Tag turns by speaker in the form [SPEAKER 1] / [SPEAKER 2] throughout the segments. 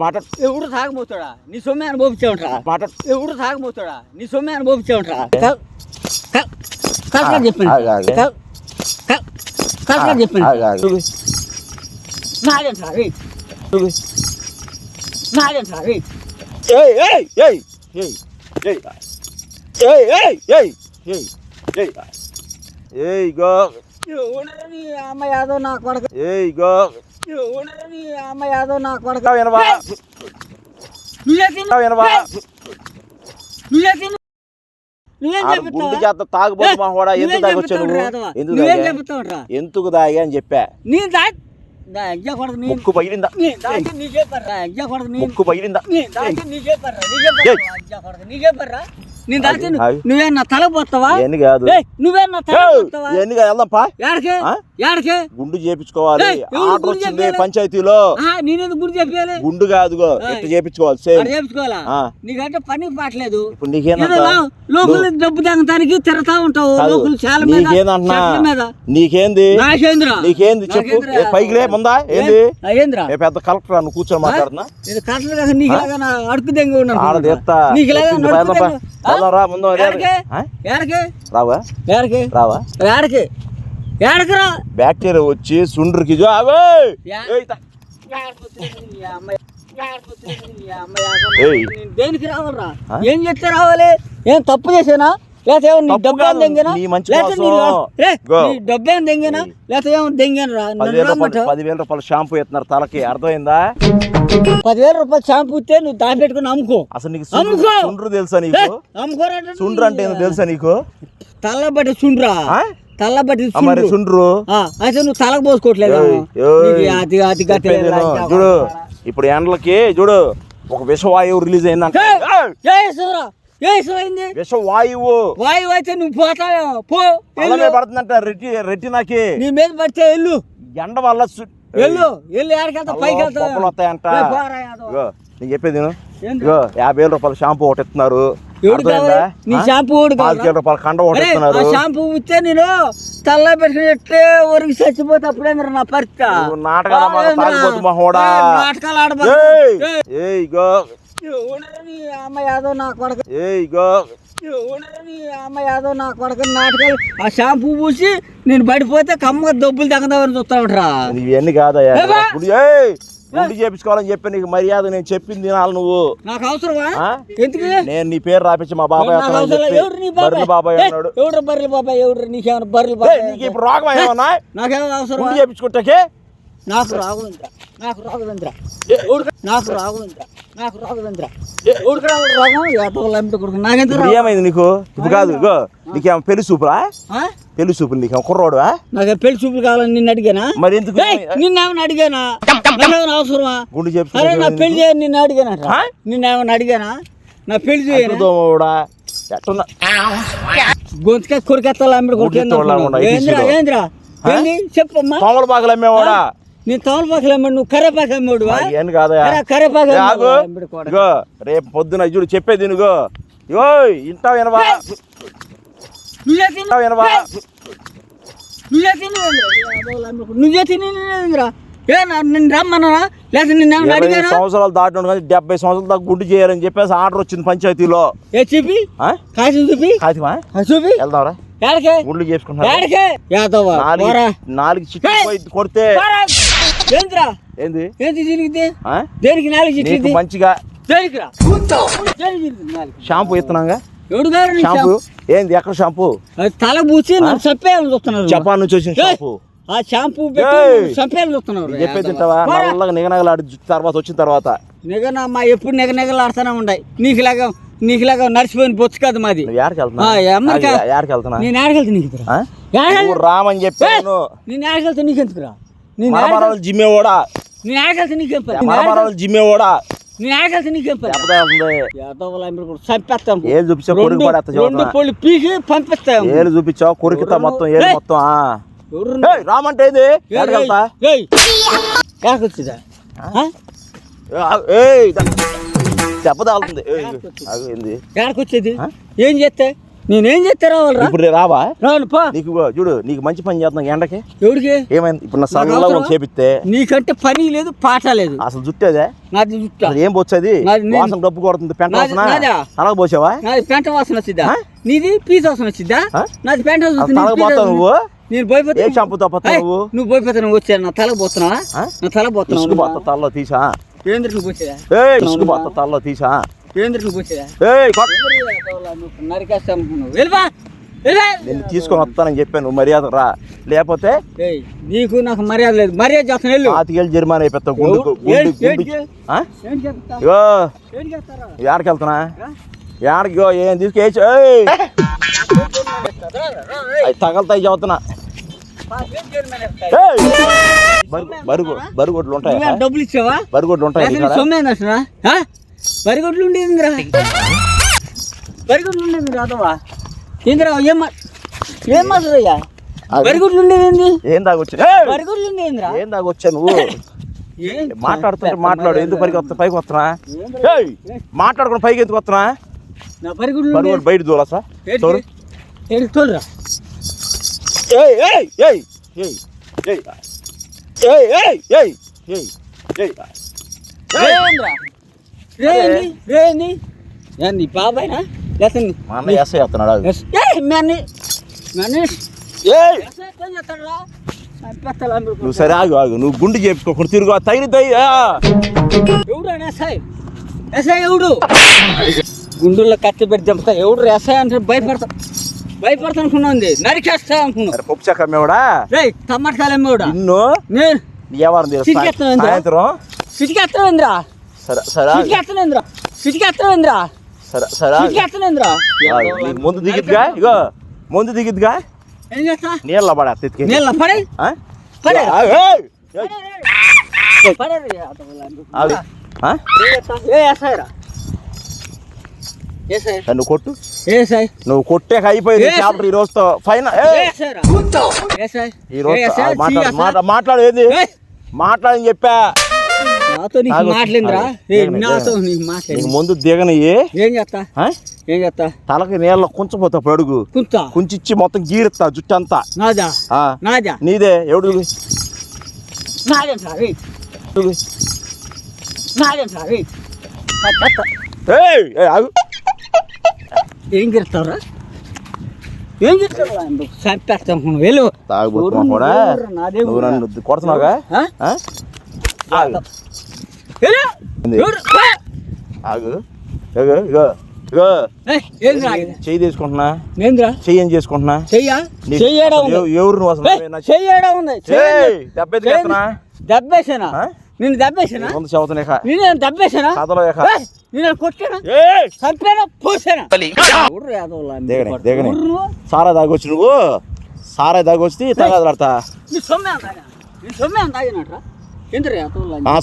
[SPEAKER 1] మాట
[SPEAKER 2] ఎవడు తాగబోతాడా నీ సొమ్మే అనుభవించే ఉంటా
[SPEAKER 1] మాట
[SPEAKER 2] ఎవడు తాగబోతాడా నీ సొమ్మే అనుభవించే ఉంటా చెప్పాను చెప్పాను నాదేంట్రా నాదేంట్రా
[SPEAKER 1] ఏయ్ ఏయ్ ఏయ్ ఏయ్ ఏయ్ ఏయ్ ఏయ్ ఏయ్ ఏయ్ ఏయ్ ఏయ్ గో
[SPEAKER 2] ఉండని అమ్మ యాదో నా కొడక
[SPEAKER 1] ఏయ్ గో
[SPEAKER 2] ఉండని అమ్మ యాదో నా కొడక
[SPEAKER 1] వినవా
[SPEAKER 2] నువ్వే తిను
[SPEAKER 1] వినవా
[SPEAKER 2] నువ్వే తిను నువ్వేం
[SPEAKER 1] గుండు
[SPEAKER 2] చెప్తావు
[SPEAKER 1] చేత తాగబోతు మా కూడా ఎందుకు తాగొచ్చావు
[SPEAKER 2] నువ్వేం చెప్తావురా
[SPEAKER 1] ఎందుకు తాగా అని చెప్పా
[SPEAKER 2] నీ కొడక నీ
[SPEAKER 1] ముక్కు పగిలిందా
[SPEAKER 2] నీకే పర్రా కొడక నీ
[SPEAKER 1] ముక్కు పగిలిందా
[SPEAKER 2] నీకే పర్రా నీకే పర్రా నేను దాచి నువ్వే నా తల పోతావా
[SPEAKER 1] ఎన్ని కాదు
[SPEAKER 2] నువ్వే నా తల పోతావా
[SPEAKER 1] ఎన్ని కాదు వెళ్దాంపా
[SPEAKER 2] యాడికే
[SPEAKER 1] గుండు చేపించుకోవాలి ఆర్డర్ వచ్చింది పంచాయతీలో
[SPEAKER 2] నేనేందుకు గుండు చెప్పాలి
[SPEAKER 1] గుండు కాదుగో ఇట్లా చేపించుకోవాలి
[SPEAKER 2] చేపించుకోవాలా నీకంటే పని పాటలేదు
[SPEAKER 1] ఇప్పుడు నీకేందా
[SPEAKER 2] లోకల్ డబ్బు తాగటానికి తిరగతా ఉంటావు లోకల్ చాలా మీద
[SPEAKER 1] నీకేంది
[SPEAKER 2] నాకేంద్రా
[SPEAKER 1] నీకేంది చెప్పు పైకి లే ముందా ఏంది
[SPEAKER 2] ఏంద్రా
[SPEAKER 1] పెద్ద కలెక్టర్ నువ్వు కూర్చొని మాట్లాడుతున్నా
[SPEAKER 2] కలెక్టర్ నీకులాగా అడుగు దెంగ
[SPEAKER 1] రా ముందు రావా రావా బ్యాక్టీరియా వచ్చి సుండ్రికి
[SPEAKER 2] దేనికి రావాలరా ఏం చేస్తే రావాలి ఏం తప్పు చేసానా లేకపోతే డబ్బేం దెంగినా డబ్బేం దెంగినా లేకపోతే ఏమో దెంగాను
[SPEAKER 1] 10,000 రూపాయలు షాంపూ ఎత్తున్నారు తలకి అర్థమైందా
[SPEAKER 2] 10,000 రూపాయలు షాంపూ ఇస్తే నువ్వు దాన్ని పెట్టుకుని అమ్ముకో
[SPEAKER 1] అసలు నీకు సుండ్రు తెలుసా నీకు
[SPEAKER 2] అమ్ముకోరా
[SPEAKER 1] సుండ్రు అంటే తెలుసా నీకు
[SPEAKER 2] తల్లబట్టి సుండ్రా తల్లబట్టి
[SPEAKER 1] సుండ్రు
[SPEAKER 2] అయితే నువ్వు తలకు పోసుకోవట్లేదు
[SPEAKER 1] చూడు ఇప్పుడు ఎండలకి చూడు ఒక విషవాయువు రిలీజ్ అయిందంట విషవాయువు
[SPEAKER 2] వాయువు అయితే నువ్వు పోతావేమో పో
[SPEAKER 1] పడుతుందంట రెట్టినాకి
[SPEAKER 2] నీ మీద పడితే వెళ్ళు
[SPEAKER 1] ఎండ వల్ల
[SPEAKER 2] వెళ్ళు ఆడికెళ్తా పైకి వెళ్తావు
[SPEAKER 1] వస్తాయంట నేను చెప్పేది 50,000 రూపాయల షాంపూ ఒకటి ఇస్తున్నారు
[SPEAKER 2] నీ షాంపూ
[SPEAKER 1] 5,000 రూపాయల కండ ఒకటి ఇస్తున్నారు
[SPEAKER 2] షాంపూ ఇస్తే నేను తల్ల పెట్టుకుని ఎట్లే ఊరికి చచ్చిపోతే అప్పుడే నా పరిస్థితి నాటకాలు ఆడబోయ్ అమ్మ యాదో నా కొడక అమ్మ యాదో నా కొడక నాటకాలు ఆ షాంపూ పూసి నేను పడిపోతే కమ్మగా డబ్బులు తగ్గదామని చూస్తా ఉంటారా
[SPEAKER 1] ఇవన్నీ కాదయ్యా గుండు చేపించుకోవాలని చెప్పి నీకు మర్యాద నేను చెప్పింది తినాలి నువ్వు
[SPEAKER 2] నాకు అవసరమా ఎందుకు
[SPEAKER 1] నేను నీ పేరు రాపించి మా బాబాయ్ బాబాయ్ అన్నాడు
[SPEAKER 2] ఎవరు బర్రెలు బాబాయ్ ఎవరు నీకేమైనా బర్రెలు బాబాయ్
[SPEAKER 1] నీకు ఇప్పుడు రోగం ఏమన్నా
[SPEAKER 2] నాకేమైనా అవసరం
[SPEAKER 1] గుండు చేపించుకుంటాకే
[SPEAKER 2] నాకు రాఘవేంద్ర నాకు రాఘవేంద్ర
[SPEAKER 1] ఏమైంది నీకు ఇప్పుడు కాదు నీకేమో పెళ్లి చూపురా పెళ్లి చూపులు నీకేమో కుర్రోడు
[SPEAKER 2] నాకు పెళ్లి చూపులు కావాలని నిన్ను అడిగానా
[SPEAKER 1] మరి ఎందుకు
[SPEAKER 2] నిన్నేమన్నా అడిగానా అవసరమా
[SPEAKER 1] గుండు
[SPEAKER 2] అరే నా పెళ్లి చేయని నిన్ను అడిగానా నిన్నేమన్నా అడిగానా నా పెళ్లి చేయను గొంతుకే కొరికెత్తాలి ఏంద్రా పెళ్లి చెప్పమ్మా
[SPEAKER 1] తోమల బాగలు అమ్మేవాడా
[SPEAKER 2] నేను తోమలపాకలు అమ్మాడు నువ్వు కరేపాకు అమ్మాడు
[SPEAKER 1] ఏం కాదా రేపు పొద్దున చూడు చెప్పేది నువ్వు ఇంటా వినవా
[SPEAKER 2] నువ్వే తినేంద్రా నేను రమ్మన్నా లేదా నిన్ను అడిగాను
[SPEAKER 1] సంవత్సరాలు దాటి 70 సంవత్సరాలు దాకా గుండు చేయాలని చెప్పేసి ఆర్డర్ వచ్చింది పంచాయతీలో
[SPEAKER 2] చూపి కాసి చూపి చూపి
[SPEAKER 1] వెళ్దాంరా గుండ్లు చేసుకుంటున్నా4 చిట్టి కొడితే ఏంది
[SPEAKER 2] దేనికి 4 చిట్టి
[SPEAKER 1] మంచిగా షాంపూ ఇస్తున్నాగా షాంపూ ఏంది ఎక్కడ షాంపూ
[SPEAKER 2] తల పూసి చెప్పేయాలని చూస్తున్నారు
[SPEAKER 1] జపాన్ నుంచి వచ్చిన షాంపూ
[SPEAKER 2] ఆ షాంపూ చెప్పేయాలని చూస్తున్నారు
[SPEAKER 1] చెప్పే తింటావా నల్లగా నిగనగలాడి తర్వాత వచ్చిన తర్వాత
[SPEAKER 2] నిగనమ్మా ఎప్పుడు నిగనగలాడుతూనే ఉన్నాయి నీకులాగా నడిచిపోయిన బొచ్చు కాదు మాది
[SPEAKER 1] నేను ఆడికెళ్తున్నా రామని చెప్పాను
[SPEAKER 2] నేను ఆడికెళ్తా నీకెందుకురా
[SPEAKER 1] జిమ్మేవాడా
[SPEAKER 2] నేను ఆడికెళ్తా నీకేం
[SPEAKER 1] జిమ్మేవాడా
[SPEAKER 2] నేను ఆడికెళ్తా నీకేం చంపేస్తాం
[SPEAKER 1] ఏళ్ళు చూపించావు కొరికి
[SPEAKER 2] పళ్ళు పీకి పంపిస్తాం
[SPEAKER 1] ఏళ్ళు చూపించావు కొరికితా మొత్తం ఏళ్ళు మొత్తం రామంటే
[SPEAKER 2] వచ్చిందా
[SPEAKER 1] దెబ్బ తాగుతుంది
[SPEAKER 2] ఎక్కడికి వచ్చేది ఏం చేస్తే నేనేం చేస్తే రావాలరా?
[SPEAKER 1] ఇప్పుడు నేను రావా?
[SPEAKER 2] రాను పో.
[SPEAKER 1] నీకు చూడు, నీకు మంచి పని చేస్తున్నావు ఎండకి.
[SPEAKER 2] ఎవడికి
[SPEAKER 1] ఏమైంది? ఇప్పుడు నా సల్లా చేపిస్తే
[SPEAKER 2] నీకంటే పని లేదు పాట లేదు.
[SPEAKER 1] అసలు జుట్టేదే
[SPEAKER 2] నాది జుట్టు.
[SPEAKER 1] ఏం పోచ్చేది? వాసన డబ్బు కొడుతుంది. పెంట వాసన అలాగ పోసావా?
[SPEAKER 2] నాది పెంట వాసన వచ్చిద్దా? నీది పీస్ వాసన వచ్చిద్దా? నాది పెంట వాసన.
[SPEAKER 1] నువ్వు
[SPEAKER 2] నేను పోయిపోతే
[SPEAKER 1] ఏం షాంపూతో పోతావు?
[SPEAKER 2] నువ్వు పోయిపోతే నువ్వు వచ్చా నా తలకు పోతున్నావా? నా తల పోతున్నావు.
[SPEAKER 1] తలలో తీసా
[SPEAKER 2] ఏంద్ర నువ్వు వచ్చేదా?
[SPEAKER 1] తలలో తీసా
[SPEAKER 2] ఏంద్ర నువ్వు వచ్చేదా? నరికేస్తాం. వెళ్ళిపా.
[SPEAKER 1] నేను తీసుకొని వస్తానని చెప్పాను, నువ్వు మర్యాద రా. లేకపోతే
[SPEAKER 2] నీకు నాకు మర్యాద లేదు. మర్యాద చేస్తాను. వెళ్ళు.
[SPEAKER 1] 5,000 జరిమానా అయిపోతావు. ఏడకి వెళ్తున్నా? ఏడకి ఏం తీసుకేసి తగలుతాయి చదువుతున్నా. బరిగొడ్లు ఉంటాయి.
[SPEAKER 2] డబ్బులు ఇచ్చావా?
[SPEAKER 1] బరిగొడ్లు ఉంటాయి.
[SPEAKER 2] బరిగొడ్లు ఉండేదిరా. బరిగొడ్లు ఉండేది రాదవా? ఏంద్రా ఏం మాట్లాడయ్యా? బరిగొడ్లు ఉండేది
[SPEAKER 1] ఏం దాగొచ్చా?
[SPEAKER 2] బరిగొడ్లు ఉండేదిరా.
[SPEAKER 1] ఏం దాగొచ్చా నువ్వు? మాట్లాడుతుంటే మాట్లాడు. ఎందుకు పైకి వస్తున్నా? మాట్లాడుకుని పైకి ఎందుకు వస్తున్నా? బరిగొడ్లు బయట దూరసా
[SPEAKER 2] తోలురా. నీ బాబాయ్నా?
[SPEAKER 1] నువ్వు సరే ఆగు ఆగు. నువ్వు గుండు చెప్పుకోకుండా తిరుగు తగిలితాయి.
[SPEAKER 2] ఎవడు గుండుల్లో కత్తి పెట్టి దింపుతా? ఎవడు ఎస్ఐ అంటే భయపడతా అనుకున్నా. నరికేస్తా అనుకున్నా.
[SPEAKER 1] పప్పు చెక్క అమ్మేవాడా?
[SPEAKER 2] టమాటాలు అమ్మేవాడా?
[SPEAKER 1] నిన్ను
[SPEAKER 2] నేను
[SPEAKER 1] ఎవరు సాయంత్రం
[SPEAKER 2] సిటికేస్తావేంద్రా? సిటికేస్తానేంద్రా? సిటికేస్తావేంద్రా? సిటికేస్తానేంద్రా?
[SPEAKER 1] ముందు దిగిద్దిగా. ఇగో ముందు దిగిద్దిగా.
[SPEAKER 2] ఏం చేస్తా?
[SPEAKER 1] నీళ్ళ పడా తెచ్చుకే.
[SPEAKER 2] నీళ్ళ పడే పడే
[SPEAKER 1] నువ్వు కొట్టు.
[SPEAKER 2] నువ్వు
[SPEAKER 1] కొట్టే అయిపోయింది చాప్టర్ ఈ రోజుతో ఫైనల్. ఈ రోజు మాట్లాడు. ఏంది మాట్లాడని చెప్పా? ముందు దిగనయ్యి.
[SPEAKER 2] ఏం చేస్తా?
[SPEAKER 1] తలకి నీళ్ళ కుంచపోతావు. అడుగు కుంచిచ్చి మొత్తం గీరుతా జుట్టు అంతా. నీదే. ఎవడు?
[SPEAKER 2] ఏం చేస్తావురా? ఏం చేస్తావు? చంపేస్తాం. వెళ్ళు.
[SPEAKER 1] తాగుబోతున్నా కూడా నువ్వు నన్ను కొడుతున్నావుగా. ఆగు. చెయ్యి తీసుకుంటున్నా. చెయ్యి ఏం చేసుకుంటున్నా? ఎవరు నువ్వు అసలు?
[SPEAKER 2] దెబ్బేసానా? నిన్ను దెబ్బేసానా? నేను దెబ్బేసానా? నేను కొట్టానా? చంపానా? పోసానా?
[SPEAKER 1] సారా తాగొచ్చు. నువ్వు సారా తాగొచ్చి తగదలాడతా.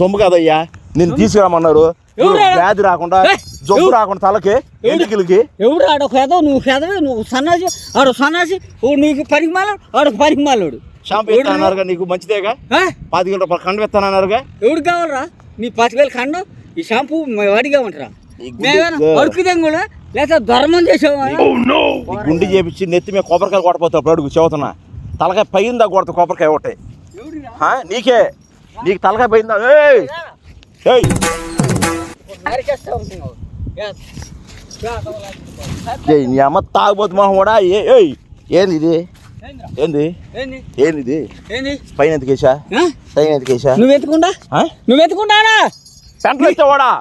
[SPEAKER 1] సొమ్ము కాదయ్యా. నిన్ను తీసుకురామన్నారు. వ్యాధి రాకుండా జబ్బు రాకుండా తలకి ఎంటికలకి.
[SPEAKER 2] ఎవడు ఆడొక నువ్వు పెదవి. నువ్వు సన్నాసి. ఆడు సన్నాసి. నీకు పనికి మాల. ఆడొక పనికి మాలోడు.
[SPEAKER 1] షాంపూ ఇస్తానన్నారుగా. నీకు మంచిదేగా. 5,000 రూపాయలు కండు ఇస్తానన్నారుగా.
[SPEAKER 2] ఎవడు కావాలరా? నీ 5,000 కండం ఈ షాంపూ వాడిగా ఉంటారా? అడుకుదాం కూడా లేకపోతే ధర్మం చేసావా?
[SPEAKER 1] గుండి చేపించి నెత్తి మీద కొబ్బరికాయలు కొట్టపోతావు. అడుగు చెబుతున్నా. తలకాయ పైందా కొడతా కొబ్బరికాయ ఒకటి. నీకే. నీకు తలకాయ పైందా? నీ అమ్మ తాగుబోతు మొహం కూడా. ఏంది ఇది? ఏంది పైన ఎందుకేసా?
[SPEAKER 2] నువ్వు ఎత్తుకుంటానా?
[SPEAKER 1] పెంటలు ఇస్తావాడా?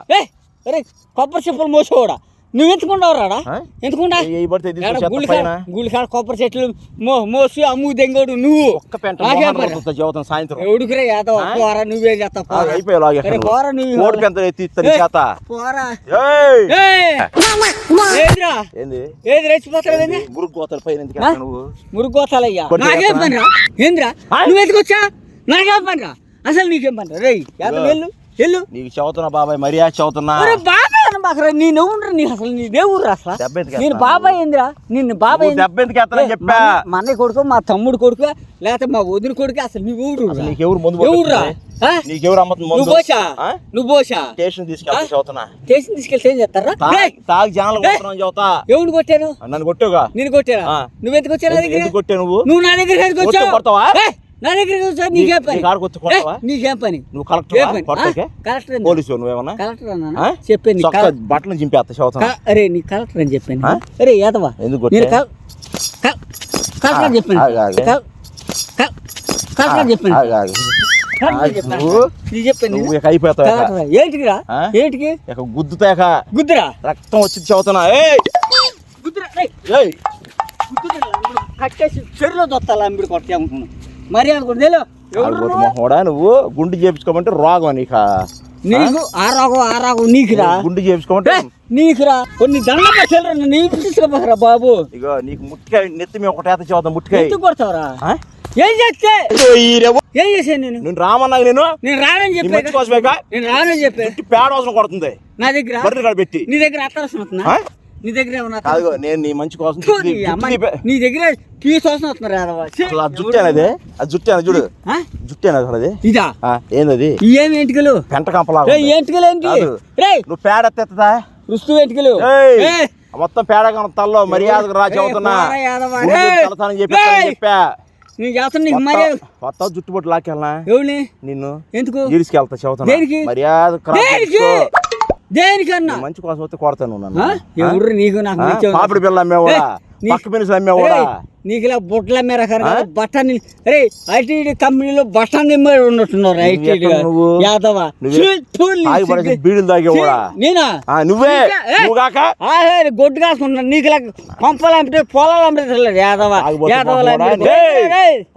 [SPEAKER 2] కొబ్బరి చెప్పులు మోసేవాడా? నువ్వు ఎత్తుకుంటావురాడా? ఎందుకుంటా? గుళ్ళకాడ కొబ్బరి చెట్లు మోసి అమ్ము దెంగోడు నువ్వు.
[SPEAKER 1] సాయంత్రం
[SPEAKER 2] ఎవడుకురా? పోరా. నువ్వే చేస్తా. ఏది రెచ్చిపోతావు? మురుగు గోతాలయ్యా. నాకేం పనిరా? ఏంద్రా నువ్వు ఎత్తుకొచ్చా? నాకేం పనిరా? అసలు నీకేం పనిరా? రే వెళ్ళు.
[SPEAKER 1] నీకు చదువుతున్నా బాబాయ్. మర్యాద చదువుతున్నా.
[SPEAKER 2] మాకు నేను ఉండరు నీకు అసలు నీ దేవుడు అసలు
[SPEAKER 1] దెబ్బ ఎందుకు
[SPEAKER 2] నేను
[SPEAKER 1] వేస్తావు?
[SPEAKER 2] బాబాయ్ ఏందిరా నిన్ను బాబాయ్
[SPEAKER 1] నువ్వు దెబ్బ ఎందుకు వేస్తానని చెప్పా
[SPEAKER 2] మా అన్నయ్య కొడుకు మా తమ్ముడు కొడుకు లేకపోతే మా వదిన కొడుకు అసలు నువ్వు ఊరు
[SPEAKER 1] అసలు నీకెవరు ముందు
[SPEAKER 2] ఎవరురా
[SPEAKER 1] నీకెవరు అమ్మతుంది
[SPEAKER 2] నువ్వు
[SPEAKER 1] ముందు
[SPEAKER 2] పోసా నువ్వు పోసా
[SPEAKER 1] స్టేషన్ తీసుకెళ్తా చదువుతున్నా
[SPEAKER 2] స్టేషన్ తీసుకెళ్తే ఏం చేస్తారా
[SPEAKER 1] తాగి జనాలు కొడుతున్నావు చదువుతా
[SPEAKER 2] ఎవడు కొట్టాను
[SPEAKER 1] నన్ను కొట్టావుగా
[SPEAKER 2] నేను కొట్టారా నువ్వెందుకు వచ్చా నా దగ్గర
[SPEAKER 1] ఎందుకు కొట్టావు నువ్వు
[SPEAKER 2] నువ్వు నా దగ్గర ఎందుకు
[SPEAKER 1] కొట్టు
[SPEAKER 2] వచ్చావు
[SPEAKER 1] కొడతావా
[SPEAKER 2] నా దగ్గరికి వచ్చా నీకేం పని
[SPEAKER 1] నీ కాడికి వచ్చి కొడతావా?
[SPEAKER 2] నీకేం పని
[SPEAKER 1] నువ్వు
[SPEAKER 2] ఏ
[SPEAKER 1] కలెక్టర్
[SPEAKER 2] పని
[SPEAKER 1] కొట్టకే
[SPEAKER 2] కలెక్టర్
[SPEAKER 1] పోలీసు నువ్వేమన్నా
[SPEAKER 2] కలెక్టర్ అన్నా చెప్పాను నీకు
[SPEAKER 1] చొక్కా బట్టలు చింపేస్తా చదువుతున్నా
[SPEAKER 2] అరే నీ కలెక్టర్ అని చెప్పాను అరే ఏదవా
[SPEAKER 1] ఎందుకు
[SPEAKER 2] నేను
[SPEAKER 1] కొట్టా?
[SPEAKER 2] కలెక్టర్ అని చెప్పాను
[SPEAKER 1] ఆగు, ఆగు.
[SPEAKER 2] కలెక్టర్ అని చెప్పాను
[SPEAKER 1] ఆగు, ఆగు.
[SPEAKER 2] కలెక్టర్ అని చెప్పాను.
[SPEAKER 1] నువ్వు
[SPEAKER 2] నీకు చెప్పాను
[SPEAKER 1] నువ్వు ఇక అయిపోతావు ఇక.
[SPEAKER 2] కలెక్టర్ ఏంటికిరా
[SPEAKER 1] ఆ?
[SPEAKER 2] ఏంటికి
[SPEAKER 1] ఇక గుద్దుతాక
[SPEAKER 2] గుద్దురా
[SPEAKER 1] రక్తం వచ్చి చదువుతున్నా ఏయ్
[SPEAKER 2] గుద్దురా రేయ్.
[SPEAKER 1] ఏయ్
[SPEAKER 2] గుద్దురా లంబుడు కట్టేసి చెరులో దొత్తాలి అంబిడి కొట్టే అనుకున్నాను మరి అనుకోండి
[SPEAKER 1] ఆగుబోతు మొహోడా నువ్వు గుండు చేపించుకోమంటే రోగం నీక
[SPEAKER 2] నీకు ఆ రాగం నీకురా
[SPEAKER 1] గుండు చేపించుకోమంటే
[SPEAKER 2] నీకురా కొన్ని దండం పెట్టారా నీ తీసుకోపోరా బాబు
[SPEAKER 1] ఇగో నీకు ముట్టికాయ నెత్తి మీద ఒకటేత చదువుతా ముట్టికాయ
[SPEAKER 2] ఎందుకు కొడతావురా
[SPEAKER 1] ఆ?
[SPEAKER 2] ఏం చేస్తే ఏం చేశాను నేను
[SPEAKER 1] రామన్నాక
[SPEAKER 2] నేను రానని
[SPEAKER 1] నీ
[SPEAKER 2] చెప్పా
[SPEAKER 1] మంచి కోసమేగా
[SPEAKER 2] నేను రానని చెప్పా
[SPEAKER 1] చుట్టి పేడ అవసరం కొడుతుంది
[SPEAKER 2] నా దగ్గర
[SPEAKER 1] బర్రె కాడ పెట్టి
[SPEAKER 2] నీ దగ్గర అత్తరసం వస్తున్నా
[SPEAKER 1] ఆ?
[SPEAKER 2] నీ దగ్గర ఏమన్నా
[SPEAKER 1] కాదుగో నేను నీ మంచి కోసం
[SPEAKER 2] థూ, నీ అమ్మాయి నీ దగ్గర తీసోసం వస్తున్నారు యాదవ
[SPEAKER 1] ఆ జుట్టు అనేది ఆ జుట్టు అనేది చూడు జుట్టు అనేది అసలు అది
[SPEAKER 2] ఇదా
[SPEAKER 1] ఏందది
[SPEAKER 2] ఏమి ఎంటికలు
[SPEAKER 1] పెంట కంపలాగా ఉంది.
[SPEAKER 2] ఎంటికలు ఏంటి
[SPEAKER 1] కాదు.
[SPEAKER 2] రే
[SPEAKER 1] నువ్వు పేడ ఎత్తేస్తుందా
[SPEAKER 2] రుస్తు ఎంటికలు
[SPEAKER 1] ఏయ్! మొత్తం పేడ తల్లో మర్యాదకు రా చదువుతున్నా
[SPEAKER 2] యాదవ
[SPEAKER 1] తలతానని చెప్పి చెప్పా
[SPEAKER 2] నేను చేస్తాను నీకు మరి
[SPEAKER 1] కొత్త జుట్టు బొట్టు లాక్కెళ్ళనా
[SPEAKER 2] ఎవరిని
[SPEAKER 1] నిన్ను
[SPEAKER 2] ఎందుకు
[SPEAKER 1] ఈడ్చుకెళ్తా చదువుతున్నా
[SPEAKER 2] దేనికి?
[SPEAKER 1] మర్యాద
[SPEAKER 2] దేనికి దేనికన్నా
[SPEAKER 1] మంచి కోసం వస్తే కొడతాను నన్ను
[SPEAKER 2] ఎవరు నీకు నాకు నచ్చావు.
[SPEAKER 1] పాపిడి పిల్ల అమ్మేవాడా పక్క పెన్సిల్ అమ్మేవాడా
[SPEAKER 2] నీకు ఇలా బొట్టలు అమ్మారా బట్టని రే ఐటీ కంపెనీలో బట్టని ఉన్నట్టున్నారు ఐటీ
[SPEAKER 1] నువ్వు?
[SPEAKER 2] యాదవ
[SPEAKER 1] తాగి పడేసి బీడీలు తాగేవాడా
[SPEAKER 2] నేనా
[SPEAKER 1] నువ్వే నువ్వు కాక
[SPEAKER 2] గొడ్డు కాసుకుంటున్నా నీకు ఇలా కొంపలు అమ్మితే పొలాలు అమ్మితే యాదవ యాదవ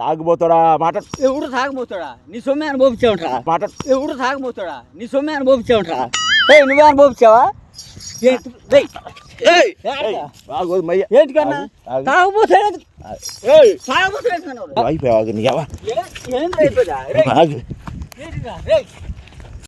[SPEAKER 1] తాగిపోతాడా మాట
[SPEAKER 2] ఎవడు తాగబోతాడా నీ సొమ్మే అని పోపించావుంటరా
[SPEAKER 1] మాట
[SPEAKER 2] ఎవడు తాగబోతాడా నీ సొమ్మే అని పోపించావుంటరా నువ్వే అని పోపించావా ఏంటికన్నా తాగబోతాడు తాగబోతాడు
[SPEAKER 1] అయిపోయావు నీకెవా
[SPEAKER 2] ఏం అయిపోయిందా